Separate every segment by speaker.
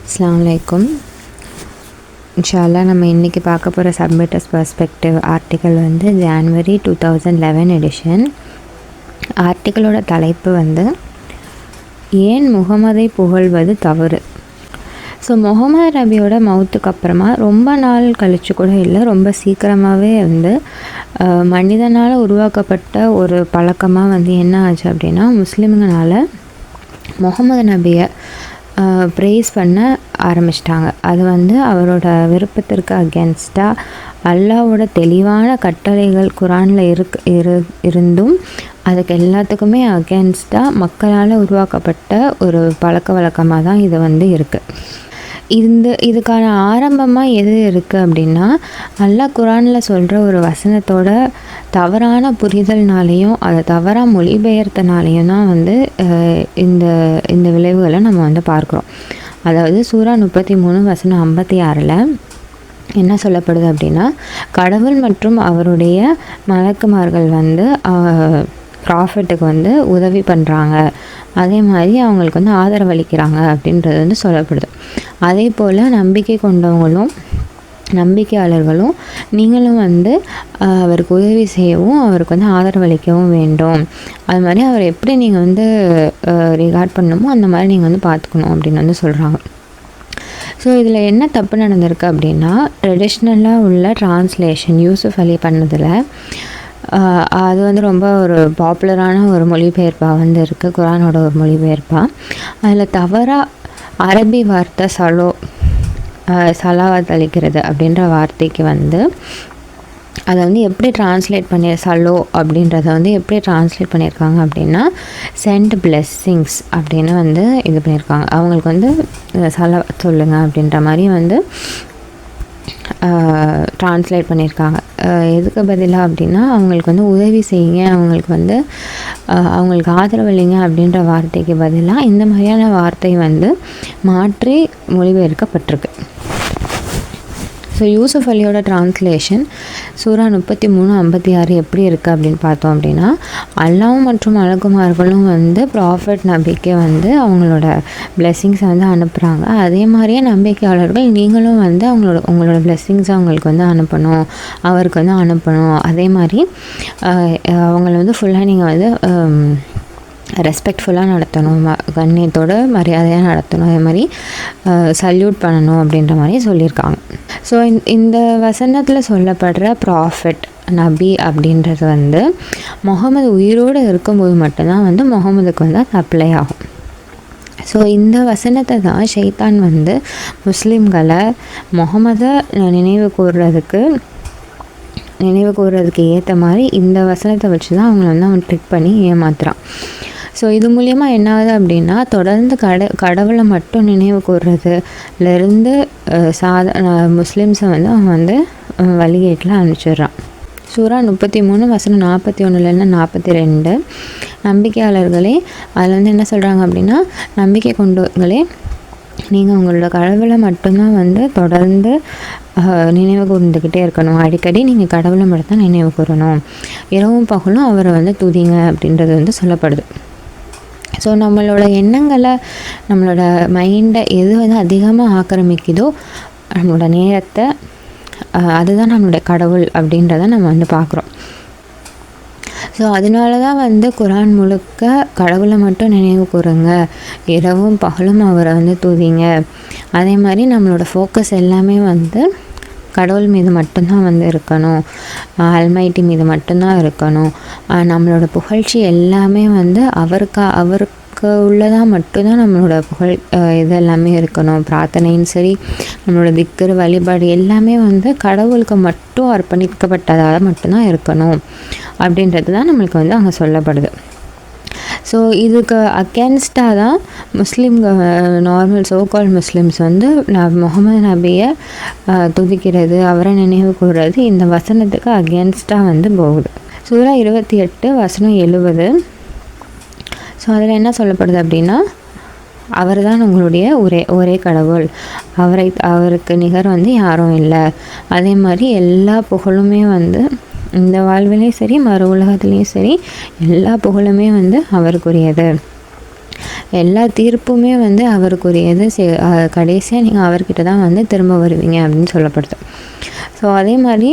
Speaker 1: அஸ்ஸலாமு அலைக்கும். இன்ஷால்லா நம்ம இன்றைக்கி பார்க்க போகிற சப்மிட்டர்ஸ் பர்ஸ்பெக்டிவ் ஆர்டிக்கல் வந்து ஜான்வரி 2011 எடிஷன். ஆர்டிக்கலோட தலைப்பு வந்து ஏன் முகமதை புகழ்வது தவறு. ஸோ முகமது நபியோட மவுத்துக்கு அப்புறமா ரொம்ப நாள் கழித்து கூட இல்லை, ரொம்ப சீக்கிரமாகவே வந்து மனிதனால் உருவாக்கப்பட்ட ஒரு பழக்கமாக வந்து என்ன ஆச்சு அப்படின்னா, முஸ்லீம்களால் முகமது நபியை ப்ரேஸ் பண்ண ஆரம்பிச்சிட்டாங்க. அது வந்து அவரோட விருப்பத்திற்கு அகேன்ஸ்டாக அல்லாவோட தெளிவான கட்டளைகள் குரானில் இருந்தும் அதுக்கு எல்லாத்துக்குமே அகேன்ஸ்டாக மக்களால் உருவாக்கப்பட்ட ஒரு பழக்க வழக்கமாக தான் இது வந்து இருக்குது. இதுக்கான ஆரம்பமாக எது இருக்குது அப்படின்னா, அல்லாஹ் குரானில் சொல்கிற ஒரு வசனத்தோட தவறான புரிதல்னாலேயும் அதை தவறாக மொழிபெயர்த்தனாலேயும் தான் வந்து இந்த விளைவுகளை நம்ம வந்து பார்க்குறோம். அதாவது சூரா 33 வசனம் 56 என்ன சொல்லப்படுது அப்படின்னா, கடவுள் மற்றும் அவருடைய மலக்குமார்கள் வந்து ப்ராஃபிட்டுக்கு வந்து உதவி பண்ணுறாங்க, அதே மாதிரி அவங்களுக்கு வந்து ஆதரவளிக்கிறாங்க அப்படின்றது வந்து சொல்லப்படுது. அதே போல் நம்பிக்கை கொண்டவங்களும் நம்பிக்கையாளர்களும் நீங்களும் வந்து அவருக்கு உதவி செய்யவும் அவருக்கு வந்து ஆதரவளிக்கவும் வேண்டும். அது மாதிரி அவரை எப்படி நீங்கள் வந்து ரிகார்ட் பண்ணணுமோ அந்த மாதிரி நீங்கள் வந்து பார்த்துக்கணும் அப்படின்னு வந்து சொல்கிறாங்க. ஸோ இதில் என்ன தப்பு நடந்திருக்கு அப்படின்னா, ட்ரெடிஷ்னலாக உள்ள டிரான்ஸ்லேஷன் யூசுஃப் அலி பண்ணதில் அது வந்து ரொம்ப ஒரு பாப்புலரான ஒரு மொழிபெயர்ப்பாக வந்து இருக்குது, குரானோட ஒரு மொழிபெயர்ப்பாக. அதில் தவறாக அரபி வார்த்தை சலாவத் அளிக்கிறது அப்படின்ற வார்த்தைக்கு வந்து அதை வந்து எப்படி டிரான்ஸ்லேட் சலோ அப்படின்றத வந்து எப்படி டிரான்ஸ்லேட் பண்ணியிருக்காங்க அப்படின்னா, சென்ட் பிளெஸ்ஸிங்ஸ் அப்படின்னு வந்து இது பண்ணியிருக்காங்க. அவங்களுக்கு வந்து சலாவத் சொல்லுங்கள் அப்படின்ற மாதிரி வந்து ட்ரான்ஸ்லேட் பண்ணியிருக்காங்க. எதுக்கு பதிலாக அப்படின்னா, அவங்களுக்கு வந்து உதவி செய்யுங்க, அவங்களுக்கு வந்து அவங்களுக்கு ஆதரவளிங்க அப்படின்ற வார்த்தைக்கு பதிலாக இந்த மாதிரியான வார்த்தை வந்து மாற்றி மொழிபெயர்க்கப்பட்டிருக்கு. ஸோ யூசுஃப் அலியோட டிரான்ஸ்லேஷன் சூரா 33:56 எப்படி இருக்குது அப்படின்னு பார்த்தோம் அப்படின்னா, அல்லாஹ் மற்றும் மலக்குமார்களும் வந்து ப்ராஃபட் நபிக்கு வந்து அவங்களோட பிளெஸ்ஸிங்ஸை வந்து அனுப்புகிறாங்க. அதே மாதிரியே நம்பிக்கையாளர்கள் நீங்களும் வந்து உங்களோட பிளெஸ்ஸிங்ஸை அவங்களுக்கு வந்து அனுப்பணும், அவருக்கு வந்து அனுப்பணும். அதே மாதிரி அவங்கள வந்து ஃபுல்லாக நீங்கள் வந்து ரெஸ்பெக்ட்ஃபுல்லாக நடத்தணும், கண்ணியத்தோட மரியாதையாக நடத்தணும், அதே மாதிரி சல்யூட் பண்ணணும் அப்படின்ற மாதிரி சொல்லியிருக்காங்க. ஸோ இந்த வசனத்தில் சொல்லப்படுற ப்ராஃபட் நபி அப்படின்றது வந்து முகமது உயிரோடு இருக்கும்போது மட்டும்தான் வந்து முகமதுக்கு வந்து அது அப்ளை ஆகும். ஸோ இந்த வசனத்தை தான் ஷைத்தான் வந்து முஸ்லீம்களை முகமதை நினைவு கூறுறதுக்கு ஏற்ற மாதிரி இந்த வசனத்தை வச்சு தான் அவங்கள வந்து அவன் ட்ரிக் பண்ணி ஏமாத்துறான். ஸோ இது மூலயமா என்ன ஆகுது அப்படின்னா, தொடர்ந்து கடவுளை மட்டும் நினைவு கூறுறதுலேருந்து முஸ்லீம்ஸை வந்து அவன் வந்து வழிகேட்டில் அனுப்பிச்சிடுறான். சூரா 33 வசனம் 41 42 நம்பிக்கையாளர்களே, அதில் வந்து என்ன சொல்கிறாங்க அப்படின்னா, நம்பிக்கை கொண்டவர்களே நீங்கள் உங்களோட கடவுளை மட்டும்தான் வந்து தொடர்ந்து நினைவு கூர்ந்துக்கிட்டே இருக்கணும். அடிக்கடி நீங்கள் கடவுளை மட்டும்தான் நினைவு கூறணும், இரவும் பகலும் அவரை வந்து துதிங்க அப்படின்றது வந்து சொல்லப்படுது. ஸோ நம்மளோட எண்ணங்களை, நம்மளோட மைண்டை எது வந்து அதிகமாக ஆக்கிரமிக்குதோ, நம்மளோட நேரத்தை, அதுதான் நம்மளோட கடவுள் அப்படின்றத நம்ம வந்து பார்க்குறோம். ஸோ அதனால தான் வந்து குரான் முழுக்க கடவுளை மட்டும் நினைவு கூறுங்க, இரவும் பகலும் அவரை வந்து துதிங்க. அதே மாதிரி நம்மளோட ஃபோக்கஸ் எல்லாமே வந்து கடவுள் மீது மட்டும்தான் வந்து இருக்கணும், அல்மைட்டி மீது மட்டும்தான் இருக்கணும். நம்மளோட புகழ்ச்சி எல்லாமே வந்து அவருக்கு உள்ளதாக மட்டும்தான் நம்மளோட புகழ் இது எல்லாமே இருக்கணும். பிரார்த்தனையும் சரி, நம்மளோட திக்ர் வழிபாடு எல்லாமே வந்து கடவுளுக்கு மட்டும் அர்ப்பணிக்கப்பட்டதாக மட்டும்தான் இருக்கணும் அப்படின்றது தான் நம்மளுக்கு வந்து அங்கே சொல்லப்படுது. ஸோ இதுக்கு அகேன்ஸ்டாக தான் நார்மல் சோகால் முஸ்லீம்ஸ் வந்து முகமது நபியை துதிக்கிறது, அவரை நினைவு கூறுறது இந்த வசனத்துக்கு அகேன்ஸ்டாக வந்து போகுது. சூரா 28 வசனம் 70. ஸோ அதில் என்ன சொல்லப்படுது அப்படின்னா, அவர் தான் உங்களுடைய ஒரே கடவுள், அவருக்கு நிகர் வந்து யாரும் இல்லை. அதே மாதிரி எல்லா புகழுமே வந்து இந்த வாழ்விலையும் சரி மறு உலகத்துலேயும் சரி எல்லா புகழுமே வந்து அவருக்குரியது. எல்லா தீர்ப்புமே வந்து அவருக்குரியது. கடைசியாக நீங்கள் அவர்கிட்ட தான் வந்து திரும்ப வருவீங்க அப்படின்னு சொல்லப்படுது. ஸோ அதே மாதிரி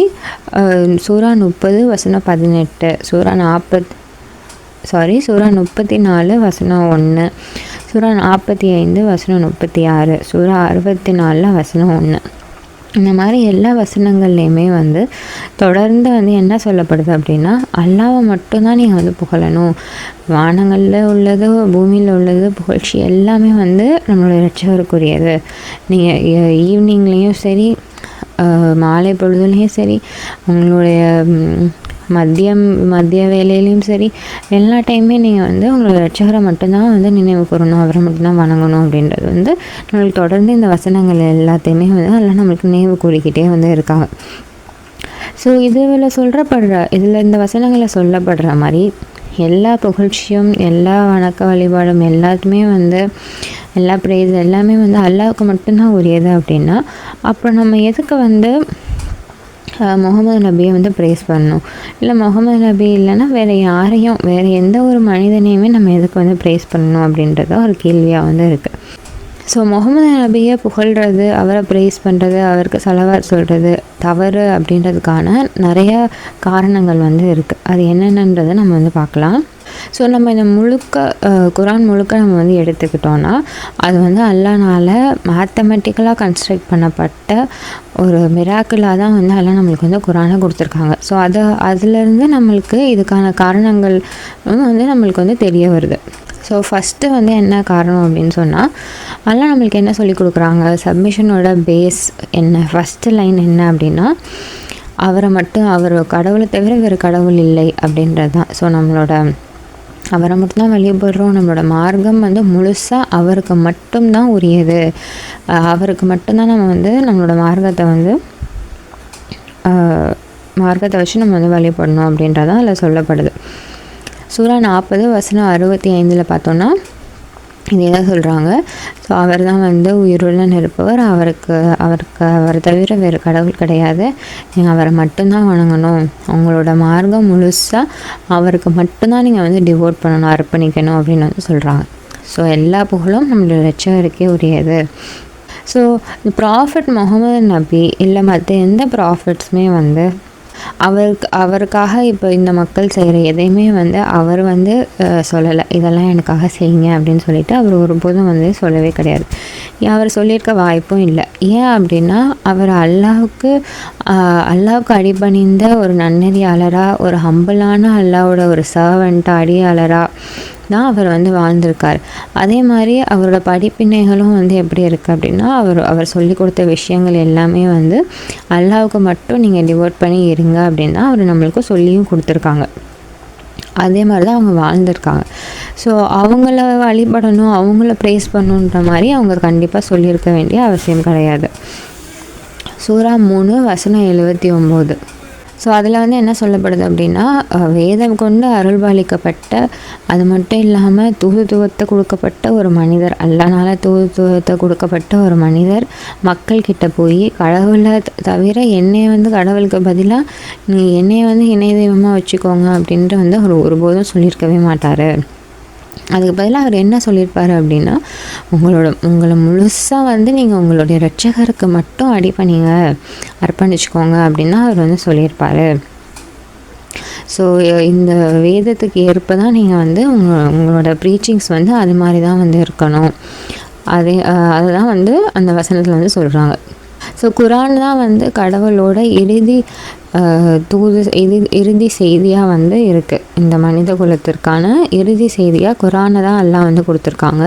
Speaker 1: சூரா 30 வசனம் 18, சூரா 34 வசனம் 1, சூரா 45 வசனம் 36, சூரா 64 வசனம் 1, இந்த மாதிரி எல்லா வசனங்கள்லேயுமே வந்து தொடர்ந்து வந்து என்ன சொல்லப்படுது அப்படின்னா, அல்லாஹ்வை மட்டும்தான் நீங்கள் வந்து புகழணும். வானங்களில் உள்ளது, பூமியில் உள்ளது, புகழ்ச்சி எல்லாமே வந்து நம்மளுடைய இரட்சகருக்குரியது. நீங்கள் ஈவினிங்லேயும் சரி, மாலை பொழுதுலேயும் சரி, உங்களுடைய மதிய வேலையிலையும் சரி, எல்லா டைமே நீங்கள் வந்து உங்களோட இரட்சகரை மட்டும்தான் வந்து நினைவு கூறணும், அவரை மட்டும்தான் வணங்கணும் அப்படின்றது வந்து நம்மளுக்கு தொடர்ந்து இந்த வசனங்கள் எல்லாத்தையுமே வந்து அதெல்லாம் நம்மளுக்கு நினைவு கூறிக்கிட்டே வந்து இருக்காங்க. ஸோ இதில் இந்த வசனங்களில் சொல்லப்படுற மாதிரி எல்லா புகழ்ச்சியும், எல்லா வணக்க வழிபாடும் எல்லாத்துமே வந்து எல்லா ப்ரைஸ் எல்லாமே வந்து அல்லாஹ்வுக்கு மட்டும்தான் உரியது அப்படின்னா, அப்புறம் நம்ம எதுக்கு வந்து முகமது நபியை வந்து ப்ரைஸ் பண்ணணும்? இல்லை முகமது நபி இல்லைன்னா வேறு எந்த ஒரு மனிதனையுமே நம்ம எதுக்கு வந்து ப்ரைஸ் பண்ணணும் அப்படின்றத ஒரு கேள்வியாக வந்து இருக்குது. ஸோ முகமது நபியை புகழ்கிறது, அவரை ப்ரைஸ் பண்ணுறது, அவருக்கு ஸலவாத் சொல்கிறது தவறு அப்படின்றதுக்கான நிறையா காரணங்கள் வந்து இருக்குது. அது என்னென்னன்றதை நம்ம வந்து பார்க்கலாம். ஸோ நம்ம இந்த குரான் முழுக்க நம்ம வந்து எடுத்துக்கிட்டோன்னா, அது வந்து அல்லாஹ்னால மேத்தமெட்டிக்கலாக கன்ஸ்ட்ரக்ட் பண்ணப்பட்ட ஒரு மிராக்கிளாக தான் வந்து அல்லாஹ் நம்மளுக்கு வந்து குரானை கொடுத்துருக்காங்க. ஸோ அதுலேருந்து நம்மளுக்கு இதுக்கான காரணங்கள் வந்து நம்மளுக்கு வந்து தெரிய வருது. ஸோ ஃபஸ்ட்டு வந்து என்ன காரணம் அப்படின்னு சொன்னால், அல்லாஹ் நம்மளுக்கு என்ன சொல்லி கொடுக்குறாங்க, சப்மிஷனோட பேஸ் என்ன, ஃபஸ்ட்டு லைன் என்ன அப்படின்னா, அவர் கடவுளை தவிர வேறு கடவுள் இல்லை அப்படின்றது தான். ஸோ அவரை மட்டும்தான் வழிபடுறோம். நம்மளோட மார்க்கம் வந்து முழுசாக அவருக்கு மட்டும்தான் உரியது. அவருக்கு மட்டும்தான் நம்ம வந்து நம்மளோட மார்க்கத்தை வச்சு நம்ம வந்து வழிபடணும் அப்படின்றதான் அதில் சொல்லப்படுது. சூரா 40 வசனம் 65 பார்த்தோன்னா இதே தான் சொல்கிறாங்க. ஸோ அவர் தான் வந்து உயிருடன் இருப்பவர், அவரை தவிர வேறு கடவுள் கிடையாது, நீங்கள் அவரை மட்டும்தான் வணங்கணும், உங்களோட மார்க்கம் முழுசாக அவருக்கு மட்டும்தான் நீங்கள் வந்து டிவோட் பண்ணணும், அர்ப்பணிக்கணும் அப்படின்னு வந்து சொல்கிறாங்க. ஸோ எல்லா புகழும் நம்மளோட இரட்சகருக்கே உரியது. ஸோ ப்ராஃபட் முகமது நபி இல்லை மற்ற எந்த ப்ராஃபட்ஸுமே வந்து அவருக்காக இப்போ இந்த மக்கள் செய்கிற எதையுமே வந்து அவர் வந்து சொல்லலை, இதெல்லாம் எனக்காக செய்யுங்க அப்படின்னு சொல்லிட்டு அவர் ஒருபோதும் வந்து சொல்லவே கிடையாது. அவர் சொல்லியிருக்க வாய்ப்பும் இல்லை. ஏன் அப்படின்னா, அவர் அல்லாஹ்வுக்கு அடிபணிந்த ஒரு நன்னெறியாளராக, ஒரு ஹம்பிளான அல்லாஹ்வோட ஒரு சர்வெண்ட்டாக, அடியாளராக தான் அவர் வந்து வாழ்ந்திருக்கார். அதே மாதிரி அவரோட படிப்பினைகளும் வந்து எப்படி இருக்குது அப்படின்னா, அவர் சொல்லி கொடுத்த விஷயங்கள் எல்லாமே வந்து அல்லாஹ்வுக்கு மட்டும் நீங்கள் டிவோட் பண்ணி இருங்க அப்படின்னு தான் அவர் நம்மளுக்கு சொல்லியும் கொடுத்துருக்காங்க. அதே மாதிரி தான் அவங்க வாழ்ந்திருக்காங்க. ஸோ அவங்கள வழிபடணும், அவங்கள ப்ரைஸ் பண்ணணுன்ற மாதிரி அவங்க கண்டிப்பாக சொல்லியிருக்க வேண்டிய அவசியம் கிடையாது. சூரா 3 வசனம் 79. ஸோ அதில் வந்து என்ன சொல்லப்படுது அப்படின்னா, வேதம் கொண்டு அருள்பாலிக்கப்பட்ட, அது மட்டும் இல்லாமல் தூதுத்துவத்தை கொடுக்கப்பட்ட ஒரு மனிதர், அல்லாஹ்னால தூதுத்துவத்தை கொடுக்கப்பட்ட ஒரு மனிதர் மக்கள்கிட்ட போய் கடவுளை தவிர என்னையை வந்து கடவுளுக்கு பதிலாக நீங்கள் என்னையை வந்து இணை தெய்வமாக வச்சுக்கோங்க அப்படின்ட்டு வந்து அவர் ஒருபோதும் சொல்லியிருக்கவே மாட்டார். அதுக்கு பதிலாக அவர் என்ன சொல்லியிருப்பார் அப்படின்னா, உங்களை முழுசாக வந்து நீங்கள் உங்களுடைய இரட்சகருக்கு மட்டும் அர்ப்பணிச்சுக்கோங்க அப்படின்னா அவர் வந்து சொல்லியிருப்பார். ஸோ இந்த வேதத்துக்கு ஏற்ப தான் நீங்கள் வந்து உங்களோட ப்ரீச்சிங்ஸ் வந்து அது மாதிரி தான் வந்து இருக்கணும். அதுதான் வந்து அந்த வசனத்தில் வந்து சொல்கிறாங்க. ஸோ குரான் தான் வந்து கடவுளோட இறுதி செய்தியாக வந்து இருக்குது. இந்த மனித குலத்திற்கான இறுதி செய்தியாக குரானை தான் எல்லாம் வந்து கொடுத்துருக்காங்க.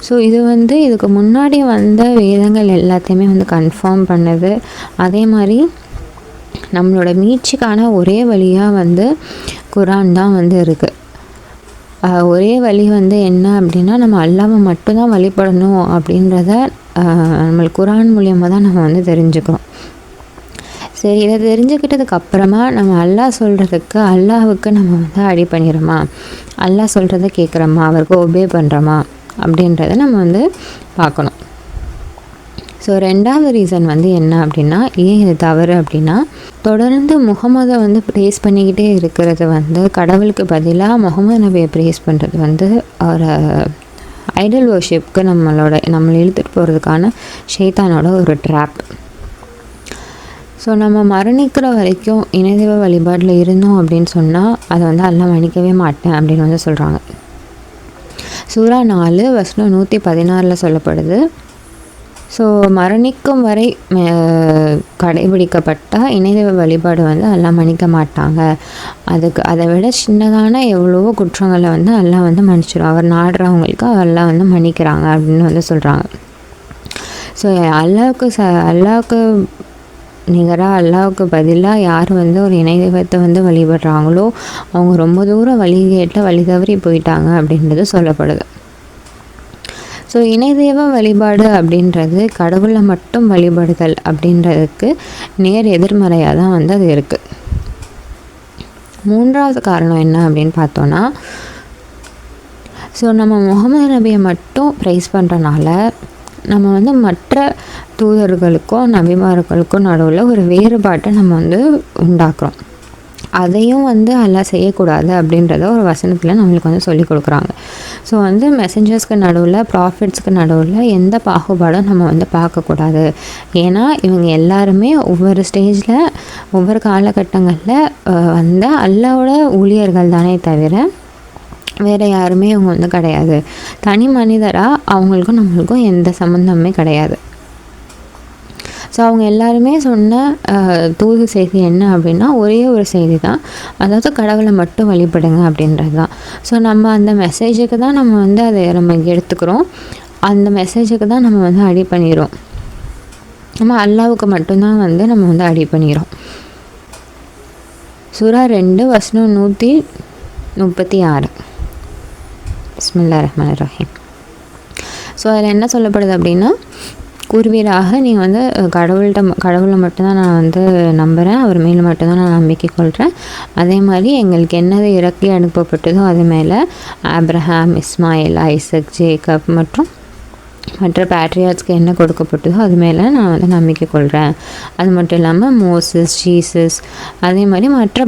Speaker 1: ஸோ இது வந்து இதுக்கு முன்னாடி வந்த வேதங்கள் எல்லாத்தையுமே வந்து கன்ஃபார்ம் பண்ணுது. அதே மாதிரி நம்மளோட மீட்சிக்கான ஒரே வழியாக வந்து குரான் தான் வந்து இருக்குது. ஒரே வழி வந்து என்ன அப்படின்னா, நம்ம அல்லாஹ்வை மட்டும்தான் வழிபடணும் அப்படின்றத நம்மளுக்கு குரான் மூலியமாக தான் நம்ம வந்து தெரிஞ்சுக்கிறோம். சரி, இதை தெரிஞ்சுக்கிட்டதுக்கு அப்புறமா நம்ம அல்லாஹ்வுக்கு நம்ம வந்து அடிபணிகிறோமா, அல்லாஹ் சொல்கிறத கேட்குறோமா, அவருக்கு ஒபே பண்ணுறோமா அப்படின்றத நம்ம வந்து பார்க்கணும். ஸோ ரெண்டாவது ரீசன் வந்து என்ன அப்படின்னா, ஏன் இது தவறு அப்படின்னா, தொடர்ந்து முகமதை வந்து ப்ரேஸ் பண்ணிக்கிட்டே இருக்கிறது வந்து கடவுளுக்கு பதிலாக முகமது நபியை ப்ரேஸ் பண்ணுறது வந்து ஐடல் வர்ஷிப்க்கு நம்மளை இழுத்துட்டு போகிறதுக்கான ஷைத்தானோட ஒரு ட்ராப். ஸோ நம்ம மரணிக்கிற வரைக்கும் இணைதெய்வ வழிபாட்டில் இருந்தோம் அப்படின்னு சொன்னால் அதை வந்து அல்லாஹ் மன்னிக்கவே மாட்டேன் அப்படின்னு வந்து சொல்கிறாங்க. சூரா 4 வசனம் 116 சொல்லப்படுது. ஸோ மரணிக்கும் வரை கடைபிடிக்கப்பட்ட இணைதெய்வ வழிபாடு வந்து அல்லாஹ் மன்னிக்க மாட்டாங்க. அதை விட சின்னதான எவ்வளவோ குற்றங்களை வந்து அல்லாஹ் வந்து மன்னிச்சிடும். அவர் நாடுறவங்களுக்கு அல்லாஹ் வந்து மன்னிக்கிறாங்க அப்படின்னு வந்து சொல்கிறாங்க. ஸோ அல்லாவுக்கு நிகராக அல்லாவுக்கு பதிலாக யார் வந்து ஒரு இணை தெய்வத்தை வந்து வழிபடுறாங்களோ அவங்க ரொம்ப தூரம் வழி தவறி போயிட்டாங்க அப்படின்றது சொல்லப்படுது. ஸோ இணை தெய்வ வழிபாடு அப்படின்றது கடவுளை மட்டும் வழிபடுதல் அப்படின்றதுக்கு நேர் எதிர்மறையாக தான் வந்து அது இருக்குது. 3வது காரணம் என்ன அப்படின்னு பார்த்தோன்னா, ஸோ நம்ம முகமது நபியை மட்டும் ப்ரைஸ் பண்ணுறனால நம்ம வந்து மற்ற தூதர்களுக்கும் நபிமார்களுக்கும் நடுவில் ஒரு வேறுபாட்டை நம்ம வந்து உண்டாக்குறோம். அதையும் வந்து அல்லாஹ் செய்யக்கூடாது அப்படின்றத ஒரு வசனத்தில் நம்மளுக்கு வந்து சொல்லிக் கொடுக்குறாங்க. ஸோ வந்து மெசஞ்சர்ஸ்க்கு நடுவில் ப்ராஃபிட்ஸ்க்கு நடுவில் எந்த பாகுபாடும் நம்ம வந்து பார்க்கக்கூடாது. ஏன்னா இவங்க எல்லாருமே ஒவ்வொரு ஸ்டேஜில் ஒவ்வொரு காலகட்டங்களில் வந்து அல்லாஹ்வோட ஊழியர்கள் தானே தவிர வேறு யாருமே இவங்க வந்து கிடையாது. தனி மனிதராக அவங்களுக்கும் நம்மளுக்கும் எந்த சம்மந்தமே கிடையாது. ஸோ அவங்க எல்லாருமே சொன்ன தூது செய்தி என்ன அப்படின்னா ஒரே ஒரு செய்தி தான், அதாவது கடவுளை மட்டும் வழிபடுங்க அப்படின்றது தான். ஸோ நம்ம அந்த மெசேஜுக்கு தான் நம்ம வந்து அதை நம்ம எடுத்துக்கிறோம், அந்த மெசேஜுக்கு தான் நம்ம வந்து அடி பண்ணிடுறோம். நம்ம அல்லாவுக்கு மட்டும்தான் வந்து நம்ம வந்து அடி பண்ணிடுறோம். சூரா 2 வசனம் 136. பிஸ்மில்லாஹிர் ரஹ்மானிர் ரஹீம். ஸோ அதில் என்ன சொல்லப்படுது அப்படின்னா, கூறுவீராக நீ வந்து கடவுளை மட்டும்தான் நான் வந்து நம்புகிறேன், அவர் மேலே மட்டும்தான் நான் நம்பிக்கை கொள்கிறேன். அதே மாதிரி எங்களுக்கு என்னது இறக்கி அனுப்பப்பட்டதோ அது மேலே ஆப்ரஹாம், இஸ்மாயில், ஐசக், ஜேக்கப் மற்றும் மற்ற பேட்ரியாட்ஸ்க்கு என்ன கொடுக்கப்பட்டதோ அது மேலே நான் வந்து நம்பிக்கை கொள்கிறேன். அது மட்டும் இல்லாமல் மோசஸ், ஜீசஸ், அதே மாதிரி மற்ற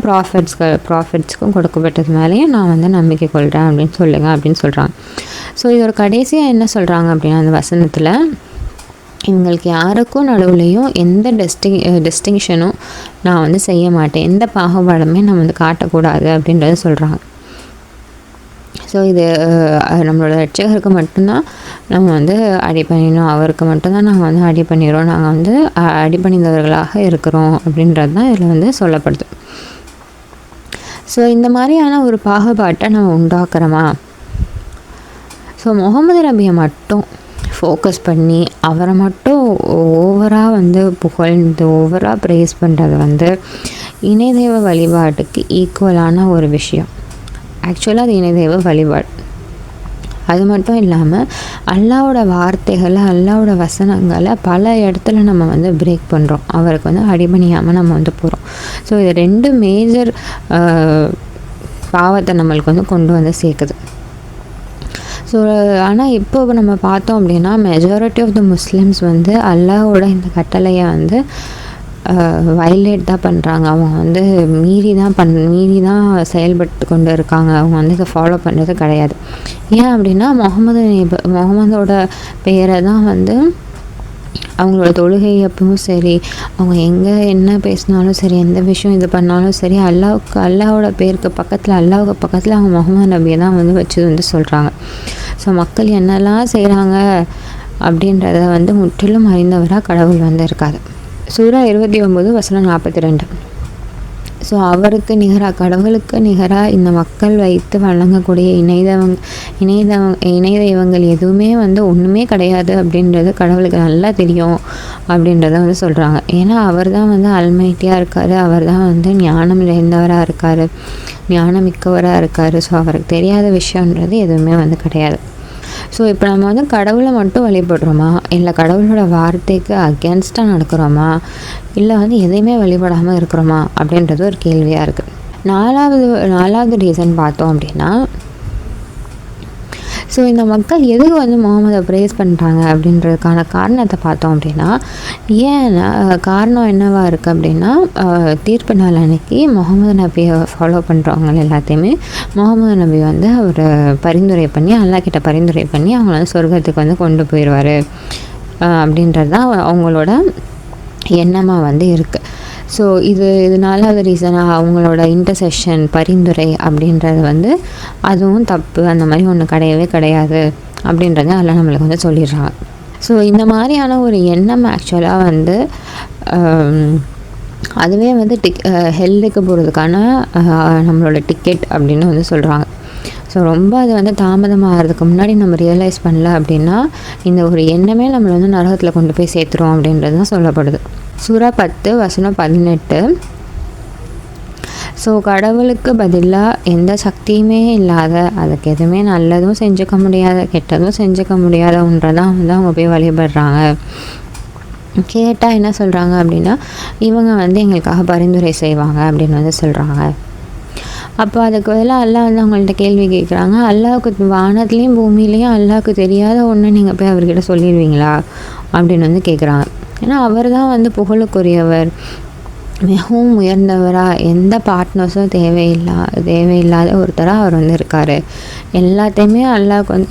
Speaker 1: ப்ராஃபிட்ஸ்க்கும் கொடுக்கப்பட்டது மேலேயும் நான் வந்து நம்பிக்கை கொள்கிறேன் அப்படின்னு சொல்கிறாங்க. ஸோ இது ஒரு கடைசியாக என்ன சொல்கிறாங்க அப்படின்னா, அந்த வசனத்தில் இவங்களுக்கு யாருக்கும் நடுவுலையும் எந்த டிஸ்டிங்ஷனும் நான் வந்து செய்ய மாட்டேன், எந்த பாகுபாடுமே நான் வந்து காட்டக்கூடாது அப்படின்றத சொல்கிறாங்க. ஸோ இது நம்மளோட ரட்சகருக்கு மட்டும்தான் நம்ம வந்து அடி பண்ணிடணும், அவருக்கு மட்டும்தான் நாங்கள் வந்து அடி பண்ணிடுறோம், நாங்கள் வந்து அடி பண்ணிந்தவர்களாக இருக்கிறோம் அப்படின்றது தான் இதில் வந்து சொல்லப்படுது. ஸோ இந்த மாதிரியான ஒரு பாகுபாட்டை நம்ம உண்டாக்குறோமா? ஸோ முகமது நபியை மட்டும் ஃபோக்கஸ் பண்ணி அவரை மட்டும் ஓவராக வந்து புகழ்ந்து ஓவராக ப்ரைஸ் பண்ணுறது வந்து இணைதெய்வ வழிபாட்டுக்கு ஈக்குவலான ஒரு விஷயம். ஆக்சுவலாக அது இணைதெய்வ வழிபாடு. அது மட்டும் இல்லாமல் அல்லாவோட வார்த்தைகளை, அல்லாவோட வசனங்களை பல இடத்துல நம்ம வந்து பிரேக் பண்ணுறோம், அவருக்கு வந்து அடிபணியாமல் நம்ம வந்து போகிறோம். ஸோ இது 2 மேஜர் பாவத்தை நம்மளுக்கு வந்து கொண்டு வந்து சேர்க்குது. ஸோ ஆனால் இப்போ நம்ம பார்த்தோம் அப்படின்னா மெஜாரிட்டி ஆஃப் த முஸ்லிம்ஸ் வந்து அல்லாஹ்வோட இந்த கட்டளையை வந்து வயலேட் தான் பண்ணுறாங்க. அவங்க வந்து மீறி தான் செயல்பட்டு கொண்டு இருக்காங்க. அவங்க வந்து இதை ஃபாலோ பண்ணுறது கிடையாது. ஏன் அப்படின்னா முகமதோட பெயரை தான் வந்து அவங்களோட தொழுகை அப்பவும் சரி, அவங்க எங்கே என்ன பேசினாலும் சரி, எந்த விஷயம் இது பண்ணாலும் சரி, அல்லாவோட பேருக்கு பக்கத்தில் அல்லாவுக்கு பக்கத்தில் அவங்க முகமது நபியை தான் வந்து வச்சு வந்து சொல்கிறாங்க. ஸோ மக்கள் என்னெல்லாம் செய்கிறாங்க அப்படின்றத வந்து முற்றிலும் அறிந்தவராக கடவுள் வந்து இருக்காரு. சூரா 29 வசனம் 42. ஸோ அவருக்கு நிகராக, கடவுளுக்கு நிகராக இந்த மக்கள் வைத்து வழங்கக்கூடிய இணை தெய்வங்கள் எதுவுமே வந்து ஒன்றுமே கிடையாது அப்படின்றது கடவுளுக்கு நல்லா தெரியும் அப்படின்றத வந்து சொல்கிறாங்க. ஏன்னா அவர் தான் வந்து அல்மைட்டியாக இருக்கார், அவர் தான் வந்து ஞானம் நிறைந்தவராக இருக்கார், ஞானமிக்கவராக இருக்கார். ஸோ அவருக்கு தெரியாத விஷயன்றது எதுவுமே வந்து கிடையாது. ஸோ இப்போ நம்ம வந்து கடவுளை மட்டும் வழிபடுறோமா, இல்லை கடவுளோட வார்த்தைக்கு அகேன்ஸ்டாக நடக்கிறோமா, இல்லை வந்து எதையுமே வழிபடாமல் இருக்கிறோமா அப்படின்றது ஒரு கேள்வியாக இருக்குது. நாலாவது ரீசன் பார்த்தோம் அப்படின்னா, ஸோ இந்த மக்கள் எதுக்கு வந்து முகமதை ப்ரேஸ் பண்ணுறாங்க அப்படின்றதுக்கான காரணத்தை பார்த்தோம் அப்படின்னா, ஏன்னா காரணம் என்னவாக இருக்குது அப்படின்னா, தீர்ப்பு நாள் அன்னைக்கு முகமது நபியை ஃபாலோ பண்ணுறவங்க எல்லாத்தையுமே முகமது நபி வந்து அவர் பரிந்துரை பண்ணி அல்லாஹ் கிட்ட பரிந்துரை பண்ணி அவங்கள வந்து சொர்க்கத்துக்கு வந்து கொண்டு போயிடுவார் அப்படின்றது தான் அவங்களோட எண்ணமாக வந்து இருக்குது. ஸோ இதனால அது ரீசனாக அவங்களோட இன்டர்செஷன் பரிந்துரை அப்படின்றது வந்து அதுவும் தப்பு, அந்த மாதிரி ஒன்று கிடையவே கிடையாது அப்படின்றத எல்லாம் நம்மளுக்கு வந்து சொல்லிடுறாங்க. ஸோ இந்த மாதிரியான ஒரு எண்ணம் ஆக்சுவலாக வந்து அதுவே வந்து ஹெல்லுக்கு போகிறதுக்கான நம்மளோட டிக்கெட் அப்படின்னு வந்து சொல்கிறாங்க. ஸோ ரொம்ப அது வந்து தாமதமாகிறதுக்கு முன்னாடி நம்ம ரியலைஸ் பண்ணல அப்படின்னா இந்த ஒரு எண்ணமே நம்மளை வந்து நரகத்தில் கொண்டு போய் சேர்த்துரும் அப்படின்றது தான் சொல்லப்படுது. சூரா 10 வசனம் 18. ஸோ கடவுளுக்கு பதிலாக எந்த சக்தியுமே இல்லாத, அதுக்கு எதுவுமே நல்லதும் செஞ்சுக்க முடியாத கெட்டதும் செஞ்சுக்க முடியாத ஒன்றைதான் வந்து அவங்க போய் வழிபடுறாங்க. கேட்டால் என்ன சொல்கிறாங்க அப்படின்னா, இவங்க வந்து எங்களுக்காக பரிந்துரை செய்வாங்க அப்படின்னு வந்து சொல்கிறாங்க. அப்போ அதுக்கு பதிலாக அல்லாஹ் வந்து அவங்கள்ட்ட கேள்வி கேட்குறாங்க, அல்லாஹ்வுக்கு வானத்துலேயும் பூமியிலையும் அல்லாஹ்வுக்கு தெரியாத ஒன்று நீங்கள் போய் அவர்கிட்ட சொல்லிடுவீங்களா அப்படின்னு வந்து கேட்குறாங்க. ஏன்னா அவர் தான் வந்து புகழுக்குரியவர், மிகவும் உயர்ந்தவராக, எந்த பார்ட்னர்ஸும் தேவையில்லாத ஒருத்தராக அவர் வந்து இருக்கார். எல்லாத்தையுமே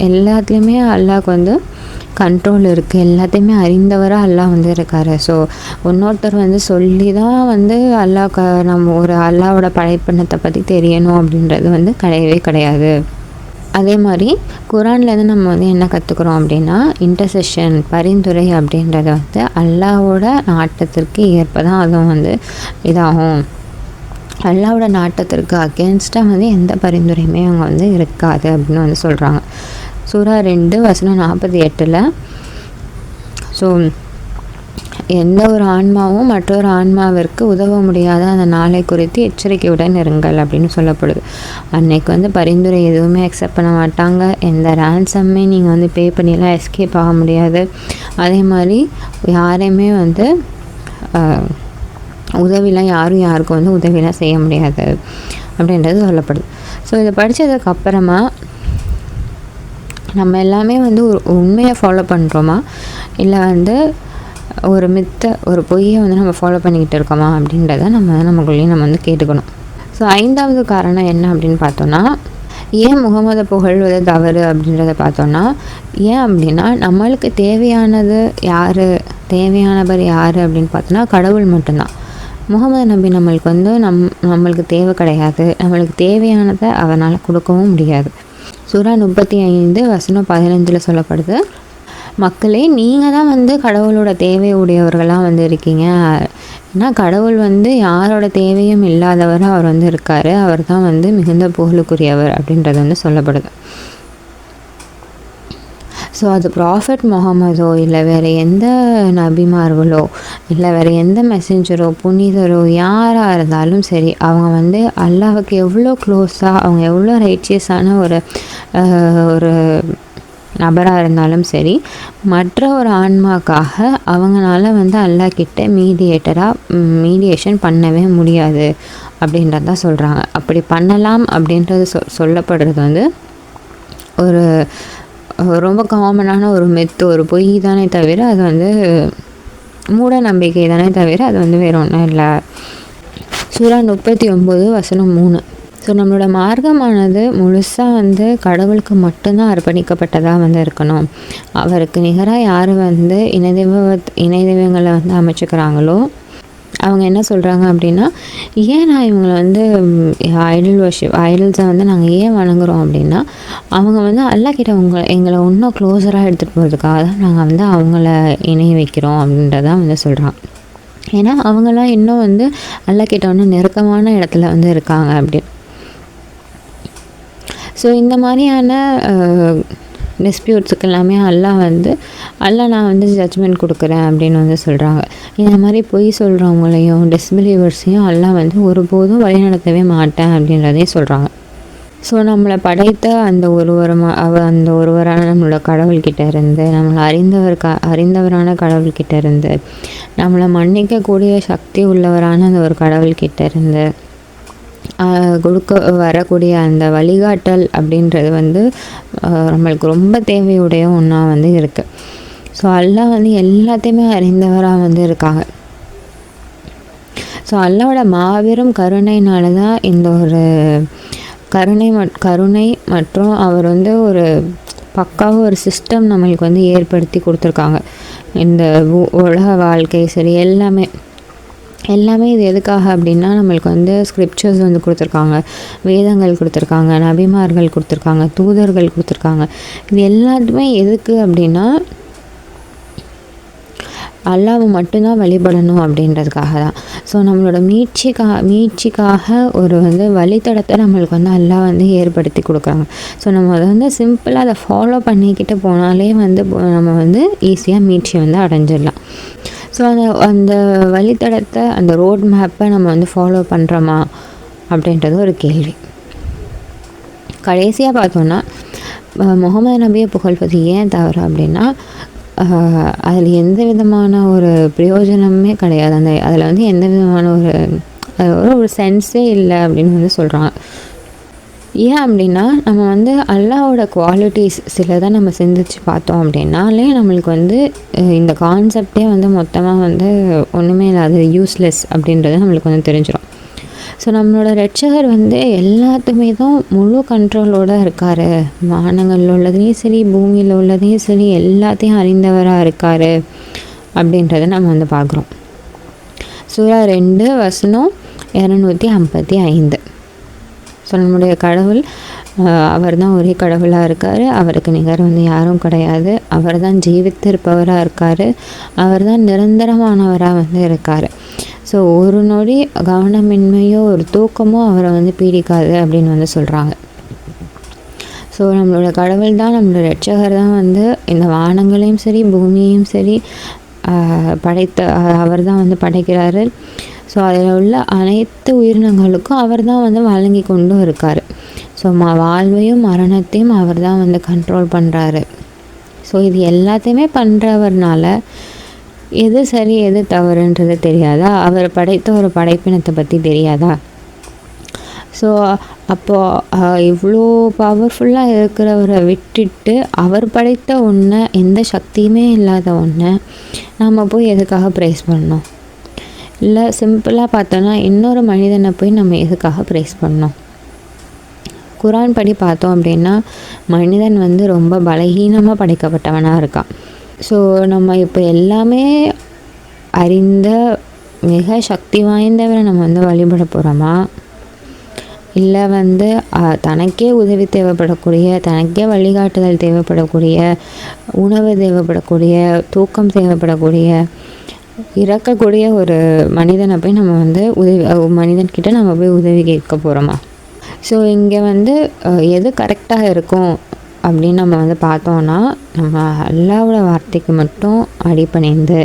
Speaker 1: எல்லாத்துலேயுமே அல்லாஹ்வுக்கு வந்து கண்ட்ரோல் இருக்குது, எல்லாத்தையுமே அறிந்தவராக அல்லாஹ் வந்து இருக்கார். ஸோ இன்னொருத்தர் வந்து சொல்லி தான் வந்து நம்ம ஒரு அல்லாவோட படைப்பினத்தை பற்றி தெரியணும் அப்படின்றது வந்து கிடையவே கிடையாது. அதே மாதிரி குரான்லேருந்து நம்ம வந்து என்ன கற்றுக்குறோம் அப்படின்னா, இன்டர்செஷன் பரிந்துரை அப்படின்றத வந்து அல்லாவோட நாட்டத்திற்கு ஏற்ப தான் அதுவும் வந்து இதாகும். அல்லாவோட நாட்டத்திற்கு அகேன்ஸ்டாக வந்து எந்த பரிந்துரையுமே அவங்க வந்து இருக்காது அப்படின்னு வந்து சொல்கிறாங்க. சூரா 2 வசனம் 48. ஸோ எந்த ஒரு ஆன்மாவும் மற்றொரு ஆன்மாவிற்கு உதவ முடியாத அந்த நாளை குறித்து எச்சரிக்கையுடன் இருங்கள் அப்படின்னு சொல்லப்படுது. அன்னைக்கு வந்து பரிந்துரை எதுவுமே அக்செப்ட் பண்ண மாட்டாங்க, எந்த ரேன்சம்மே நீங்கள் வந்து பே பண்ணிலாம் எஸ்கேப் ஆக முடியாது. அதே மாதிரி யாரையுமே வந்து உதவிலாம் யாருக்கும் வந்து உதவிலாம் செய்ய முடியாது அப்படின்றது சொல்லப்படுது. ஸோ இதை படித்ததுக்கப்புறமா நம்ம எல்லாமே வந்து ஒரு உண்மையை ஃபாலோ பண்ணுறோமா, இல்லை வந்து ஒரு பொய்யை வந்து நம்ம ஃபாலோ பண்ணிக்கிட்டு இருக்கோமா அப்படின்றத நமக்குள்ளேயும் நம்ம வந்து கேட்டுக்கணும். ஸோ 5வது காரணம் என்ன அப்படின்னு பார்த்தோன்னா, ஏன் முகமதை புகழ்வது தவறு அப்படின்றத பார்த்தோன்னா, ஏன் அப்படின்னா நம்மளுக்கு தேவையானவர் யார் அப்படின்னு பார்த்தோன்னா கடவுள் மட்டும்தான். முகமது நபி நம்மளுக்கு வந்து நம்மளுக்கு தேவை கிடையாது, நம்மளுக்கு தேவையானதை அவனால் கொடுக்கவும் முடியாது. சூரா 35 வசனம் 15 சொல்லப்படுது, மக்களே நீங்கள் தான் வந்து கடவுளோட தேவை உடையவர்களாக வந்து இருக்கீங்க. ஏன்னா கடவுள் வந்து யாரோட தேவையும் இல்லாதவராக அவர் வந்து இருக்கார், அவர் தான் வந்து மிகுந்த புகழுக்குரியவர் அப்படின்றது வந்து சொல்லப்படுது. ஸோ அது ப்ராஃபட் முகமதோ இல்லை வேறு எந்த நபிமார்களோ இல்லை வேறு எந்த மெசஞ்சரோ புனிதரோ யாராக இருந்தாலும் சரி, அவங்க வந்து அல்லாஹ்வுக்கு எவ்வளோ க்ளோஸாக, அவங்க எவ்வளோ ரைச்சியஸான ஒரு நபராக இருந்தாலும் சரி, மற்ற ஒரு ஆன்மாக்காக அவங்களால வந்து அல்லாஹ் கிட்ட மீடியேஷன் பண்ணவே முடியாது அப்படின்றது தான் சொல்கிறாங்க. அப்படி பண்ணலாம் அப்படின்றது சொல்லப்படுறது வந்து ஒரு ரொம்ப காமனான ஒரு ஒரு பொய் தானே தவிர, அது வந்து மூட நம்பிக்கை தானே தவிர அது வந்து வேறு ஒன்றும் இல்லை. சூரா 39 வசனம் 3. ஸோ நம்மளோட மார்க்கமானது முழுசாக வந்து கடவுளுக்கு மட்டும்தான் அர்ப்பணிக்கப்பட்டதாக வந்து இருக்கணும். அவருக்கு நிகராக யார் வந்து இணை தெய்வங்களை வந்து அமைச்சுக்கிறாங்களோ அவங்க என்ன சொல்கிறாங்க அப்படின்னா, ஏன் நான் இவங்களை வந்து ஐடல்ஸை வந்து நாங்கள் ஏன் வணங்குறோம் அப்படின்னா, அவங்க வந்து அல்லாஹ் கிட்ட எங்களை இன்னும் க்ளோஸராக எடுத்துகிட்டு போகிறதுக்காக தான் நாங்கள் வந்து அவங்கள இணைய வைக்கிறோம் அப்படின்றதான் வந்து சொல்கிறாங்க. ஏன்னா அவங்களாம் இன்னும் வந்து அல்லாஹ் கிட்ட வந்து நெருக்கமான இடத்துல வந்து இருக்காங்க அப்படின்னு. ஸோ இந்த மாதிரியான டிஸ்பியூட்ஸுக்கு எல்லாமே அல்லாஹ் நான் வந்து ஜட்ஜ்மெண்ட் கொடுக்குறேன் அப்படின்னு வந்து சொல்கிறாங்க. இந்த மாதிரி பொய் சொல்கிறவங்களையும் டிஸ்பிலீவர்ஸையும் அல்லாஹ் வந்து ஒருபோதும் வழிநடத்தவே மாட்டேன் அப்படின்றதையும் சொல்கிறாங்க. ஸோ நம்மளை படைத்த அந்த ஒருவரான நம்மளோட கடவுள்கிட்ட இருந்து, நம்மளை அறிந்தவரான கடவுள்கிட்ட இருந்து, நம்மளை மன்னிக்கக்கூடிய சக்தி உள்ளவரான அந்த ஒரு கடவுள்கிட்ட இருந்து, கொடுக்க வரக்கூடிய அந்த வழிகாட்டல் அப்படின்றது வந்து நம்மளுக்கு ரொம்ப தேவையுடைய ஒன்றா வந்து இருக்குது. ஸோ அல்லாஹ் வந்து எல்லாத்தையுமே அறிந்தவராக வந்து இருக்காங்க. ஸோ அல்லாஹ்வோட மாபெரும் கருணையினால தான் இந்த ஒரு கருணை மற்றும் அவர் வந்து ஒரு பக்காவாக ஒரு சிஸ்டம் நம்மளுக்கு வந்து ஏற்படுத்தி கொடுத்துருக்காங்க. இந்த உலக வாழ்க்கை சரி எல்லாமே இது எதுக்காக அப்படின்னா, நம்மளுக்கு வந்து ஸ்கிரிப்சர்ஸ் வந்து கொடுத்துருக்காங்க, வேதங்கள் கொடுத்துருக்காங்க, நபிமார்கள் கொடுத்துருக்காங்க, தூதர்கள் கொடுத்துருக்காங்க. இது எல்லாத்துமே எதுக்கு அப்படின்னா, அல்லாஹ்வை மட்டும்தான் வழிபடணும் அப்படின்றதுக்காக தான். ஸோ நம்மளோட மீட்சிக்காக ஒரு வந்து வழித்தடத்தை நம்மளுக்கு வந்து அல்லாஹ் வந்து ஏற்படுத்தி கொடுக்குறாங்க. ஸோ நம்ம அதை வந்து சிம்பிளாக அதை ஃபாலோ பண்ணிக்கிட்டு போனாலே வந்து நம்ம வந்து ஈஸியாக மீட்சி வந்து அடைஞ்சிடலாம். ஸோ அந்த வழித்தடத்தை, அந்த ரோட் மேப்பை நம்ம வந்து ஃபாலோ பண்ணுறோமா அப்படின்றது ஒரு கேள்வி. கடைசியாக பார்த்தோன்னா, முகமது நபியை புகழ்வது ஏன் தவறு அப்படின்னா, அதில் எந்த விதமான ஒரு பிரயோஜனமே கிடையாது. அதில் வந்து எந்த விதமான ஒரு சென்ஸே இல்லை அப்படின்னு வந்து சொல்கிறாங்க. ஏன் அப்படின்னா, நம்ம வந்து அல்லாஹ்வோட குவாலிட்டிஸ் சிலதை நம்ம சிந்திச்சு பார்த்தோம் அப்படின்னாலே நம்மளுக்கு வந்து இந்த கான்செப்டே வந்து மொத்தமாக வந்து ஒன்றுமே இல்லாது, யூஸ்லெஸ் அப்படின்றது நம்மளுக்கு வந்து தெரிஞ்சிடும். ஸோ நம்மளோட ரட்சகர் வந்து எல்லாத்துமே தான் முழு கண்ட்ரோலோடு இருக்கார். வானங்களில் உள்ளதையும் சரி, பூமியில் உள்ளதையும் சரி, எல்லாத்தையும் அறிந்தவராக இருக்கார் அப்படின்றத நம்ம வந்து பார்க்குறோம். சூரா 2 வசனம் 255. ஸோ நம்முடைய கடவுள் அவர் தான் ஒரே கடவுளாக இருக்கார். அவருக்கு நிகர் வந்து யாரும் கிடையாது. அவர் தான் ஜீவித்திருப்பவராக இருக்கார். அவர் தான் நிரந்தரமானவராக வந்து இருக்கார். ஸோ ஒரு நொடி கவனமின்மையோ ஒரு தூக்கமோ அவரை வந்து பீடிக்காது அப்படின்னு வந்து சொல்கிறாங்க. ஸோ நம்மளோட கடவுள் தான், நம்மளோட ரட்சகர் தான் வந்து இந்த வானங்களையும் சரி பூமியையும் சரி படைத்த அவர் தான் வந்து படைக்கிறாரு. ஸோ அதில் உள்ள அனைத்து உயிரினங்களுக்கும் அவர் தான் வந்து வழங்கி கொண்டும் இருக்கார். ஸோ வாழ்வையும் மரணத்தையும் அவர் தான் வந்து கண்ட்ரோல் பண்ணுறாரு. ஸோ இது எல்லாத்தையுமே பண்ணுறவர்னால எது சரி எது தவறுன்றது தெரியாதா? அவர் படைத்த ஒரு படைப்பினத்தை பற்றி தெரியாதா? ஸோ அப்போது இவ்வளோ பவர்ஃபுல்லாக இருக்கிறவரை விட்டுட்டு அவர் படைத்த ஒன்றை, எந்த சக்தியுமே இல்லாத ஒன்றை நம்ம போய் எதுக்காக ப்ரைஸ் பண்ணோம்? இல்லை சிம்பிளாக பார்த்தோன்னா, இன்னொரு மனிதனை போய் நம்ம எதுக்காக ப்ரைஸ் பண்ணோம்? குரான் படி பார்த்தோம் அப்படின்னா, மனிதன் வந்து ரொம்ப பலகீனமாக படைக்கப்பட்டவனாக இருக்கான். ஸோ நம்ம இப்போ எல்லாமே அறிந்த மிக சக்தி வாய்ந்தவரை நம்ம வந்து வழிபட போகிறோமா? இல்லை வந்து தனக்கே உதவி தேவைப்படக்கூடிய, தனக்கே வழிகாட்டுதல் தேவைப்படக்கூடிய, உணவு தேவைப்படக்கூடிய, தூக்கம் தேவைப்படக்கூடிய, இறக்கக்கூடிய ஒரு மனிதனை போய் நம்ம வந்து மனிதன்கிட்ட நம்ம போய் உதவி கேட்க போகிறோமா? ஸோ இங்கே வந்து எது கரெக்டாக இருக்கும் அப்படின்னு நம்ம வந்து பார்த்தோன்னா, நம்ம அல்லாஹ்வோட வார்த்தைக்கு மட்டும் அடிபணிந்து,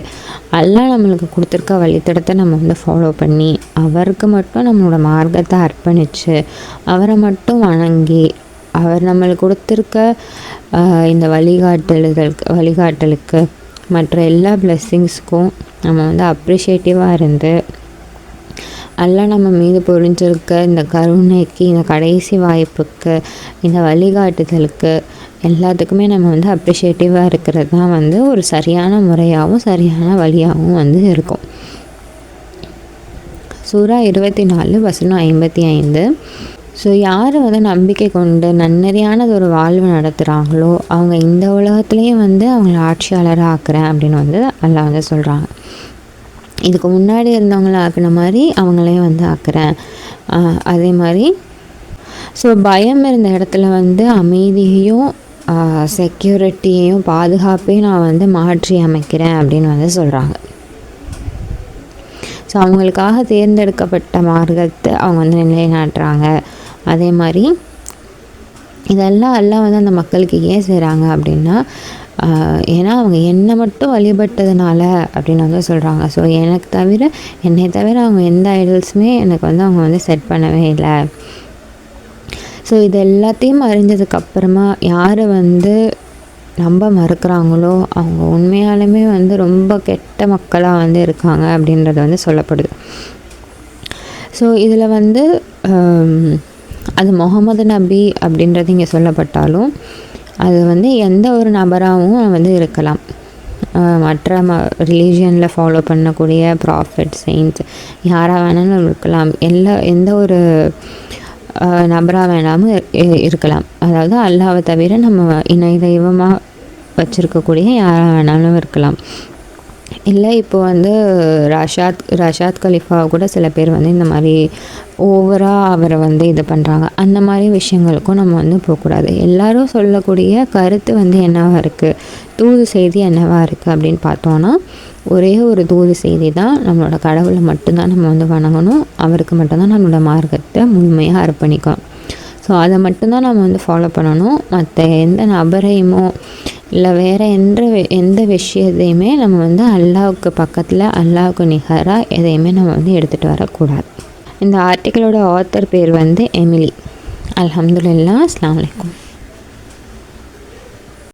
Speaker 1: அல்லாஹ் நம்மளுக்கு கொடுத்துருக்க வழித்தடத்தை நம்ம வந்து ஃபாலோ பண்ணி, அவருக்கு மட்டும் நம்மளோட மார்க்கத்தை அர்ப்பணித்து, அவரை மட்டும் வணங்கி, அவர் நம்மளுக்கு கொடுத்துருக்க இந்த வழிகாட்டலுக்கு மற்ற எல்லா பிளெஸ்ஸிங்ஸ்க்கும் நம்ம வந்து அப்ரிஷியேட்டிவாக இருந்து, அல்லாஹ் நம்ம மீது பொழிஞ்சிருக்க இந்த கருணைக்கு, இந்த கடைசி வாய்ப்புக்கு, இந்த வழிகாட்டுதலுக்கு எல்லாத்துக்குமே நம்ம வந்து அப்ரிஷியேட்டிவாக இருக்கிறது தான் வந்து ஒரு சரியான முறையாகவும் சரியான வழியாகவும் வந்து இருக்கும். சூரா 24 வசனம் 55. ஸோ யார் வந்து நம்பிக்கை கொண்டு நன்னறியானது ஒரு வாழ்வு நடத்துகிறாங்களோ அவங்க இந்த உலகத்துலேயும் வந்து அவங்கள ஆட்சியாளராக ஆக்குறேன் அப்படின்னு வந்து அல்லாஹ் வந்து சொல்கிறாங்க. இதுக்கு முன்னாடி இருந்தவங்கள ஆக்குன மாதிரி அவங்களையும் வந்து ஆக்குறேன். அதே மாதிரி ஸோ பயம் இருந்த இடத்துல வந்து அமைதியையும் செக்யூரிட்டியையும் பாதுகாப்பையும் நான் வந்து மாற்றி அமைக்கிறேன் அப்படின்னு வந்து சொல்கிறாங்க. ஸோ அவங்களுக்காக தேர்ந்தெடுக்கப்பட்ட மார்க்கத்தை அவங்க வந்து நிலைநாட்டுறாங்க. அதே மாதிரி இதெல்லாம் எல்லாம் வந்து அந்த மக்களுக்கு ஏன் செய்கிறாங்க அப்படின்னா, ஏன்னா அவங்க என்னை மட்டும் வழிபட்டதுனால அப்படின்னு வந்து சொல்கிறாங்க. ஸோ என்னை தவிர அவங்க எந்த ஐடல்ஸுமே எனக்கு வந்து அவங்க வந்து செட் பண்ணவே இல்லை. ஸோ இது எல்லாத்தையும் அறிஞ்சதுக்கப்புறமா யார் வந்து நம்ப மறுக்கிறாங்களோ அவங்க உண்மையாலுமே வந்து ரொம்ப கெட்ட மக்களாக வந்து இருக்காங்க அப்படின்றது வந்து சொல்லப்படுது. ஸோ இதில் வந்து அது முகமது நபி அப்படின்றது இங்கே சொல்லப்பட்டாலும் அது வந்து எந்த ஒரு நபராகவும் வந்து இருக்கலாம். மற்ற ரிலீஜியனில் ஃபாலோ பண்ணக்கூடிய ப்ராஃபிட் செயின்ட்ஸ் யாராக வேணாலும் இருக்கலாம். எந்த ஒரு நபராக வேணாமல் இருக்கலாம். அதாவது அல்லாஹ்வை தவிர நம்ம இணை தெய்வமாக வச்சுருக்கக்கூடிய யாராக வேணாலும் இருக்கலாம். இல்லை இப்போ வந்து ரஷாத் கலிஃபாவை கூட சில பேர் வந்து இந்த மாதிரி ஓவராக அவரை வந்து இது பண்ணுறாங்க. அந்த மாதிரி விஷயங்களுக்கும் நம்ம வந்து போகக்கூடாது. எல்லாரும் சொல்லக்கூடிய கருத்து வந்து என்னவாக இருக்குது, தூது செய்தி என்னவாக இருக்குது அப்படின்னு பார்த்தோன்னா ஒரே ஒரு தூது செய்தி தான், நம்மளோட கடவுளை மட்டும்தான் நம்ம வந்து வணங்கணும், அவருக்கு மட்டும்தான் நம்மளோட மார்க்கத்தை முழுமையாக அர்ப்பணிக்கணும். ஸோ அதை மட்டும்தான் நம்ம வந்து ஃபாலோ பண்ணணும். மற்ற எந்த நபரையுமோ இல்லை வேறு எந்த விஷயத்தையுமே நம்ம வந்து அல்லாஹ்வுக்கு பக்கத்தில் அல்லாஹ்வுக்கு நிகராக எதையுமே நம்ம வந்து எடுத்துகிட்டு வரக்கூடாது. இந்த ஆர்டிக்கிளோட ஆத்தர் பேர் வந்து எமிலி. அல்ஹம்துலில்லாஹ். அஸ்ஸலாமு அலைக்கும்.